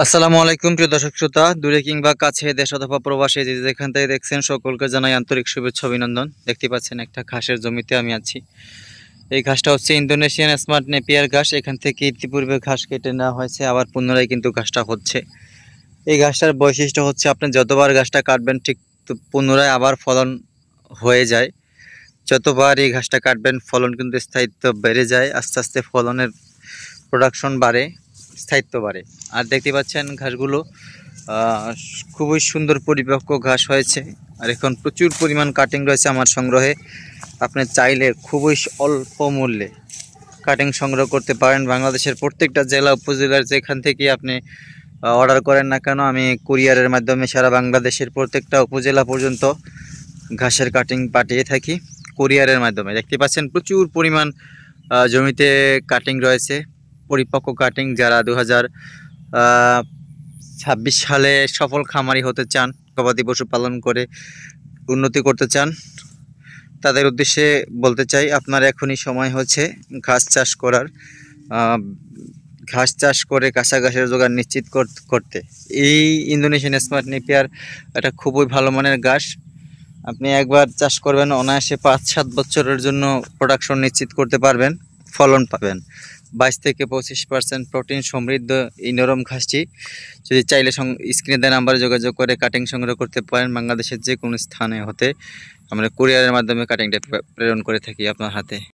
আসসালামু আলাইকুম প্রিয় দর্শক শ্রোতা, দূরে কিংবা কাছে, দেশ অথবা প্রবাসে যে যেখান থেকে দেখছেন সকলকে জানাই আন্তরিক শুভেচ্ছা অভিনন্দন। দেখতে পাচ্ছেন একটা ঘাসের জমিতে আমি আছি। এই ঘাসটা হচ্ছে ইন্দোনেশিয়ান স্মার্ট নেপিয়ার ঘাস। এখান থেকে ইতিপূর্বে ঘাস কেটে নেওয়া হয়েছে, আবার পুনরায় কিন্তু ঘাসটা হচ্ছে। এই ঘাসটার বৈশিষ্ট্য হচ্ছে আপনি যতবার ঘাসটা কাটবেন ঠিক পুনরায় আবার ফলন হয়ে যায়। যতবার এই ঘাসটা কাটবেন ফলন কিন্তু স্থায়িত্ব বেড়ে যায়, আস্তে আস্তে ফলনের প্রোডাকশন বাড়ে, স্থায়িত্ব বাড়ে। আর দেখতে পাচ্ছেন ঘাসগুলো খুবই সুন্দর পরিপক্ক ঘাস হয়েছে। আর এখন প্রচুর পরিমাণ কাটিং রয়েছে আমার সংগ্রহে। আপনি চাইলে খুবই অল্প মূল্যে কাটিং সংগ্রহ করতে পারেন। বাংলাদেশের প্রত্যেকটা জেলা উপজেলার যেখান থেকে আপনি অর্ডার করেন না কেন, আমি কুরিয়ারের মাধ্যমে সারা বাংলাদেশের প্রত্যেকটা উপজেলা পর্যন্ত ঘাসের কাটিং পাঠিয়ে থাকি কুরিয়ারের মাধ্যমে। দেখতে পাচ্ছেন প্রচুর পরিমাণ জমিতে কাটিং রয়েছে, পরিপক্ক কাটিং। যারা 2026 সালে সফল খামারি হতে চান, গবাদি পশু পালন করে উন্নতি করতে চান, তাদের উদ্দেশ্যে বলতে চাই আপনার এখনই সময় হচ্ছে ঘাস চাষ করার। ঘাস চাষ করে কাঁচা ঘাসের জোগান নিশ্চিত করতে এই ইন্দোনেশিয়ান স্মার্ট নেপিয়ার এটা খুবই ভালো মানের ঘাস। আপনি একবার চাষ করবেন, অনায়াসে 5-7 বছরের জন্য প্রোডাকশন নিশ্চিত করতে পারবেন, ফলন পাবেন। 22 থেকে 25% প্রোটিন সমৃদ্ধ এই নরম ঘাসটি যদি চাইলে স্ক্রিনে দেওয়া নাম্বারে যোগাযোগ করে কাটিং সংগ্রহ করতে পারেন। বাংলাদেশের যে কোনো স্থানে হতে আমরা কুরিয়ারের মাধ্যমে কাটিংটা প্রেরণ করে থাকি আপনার হাতে।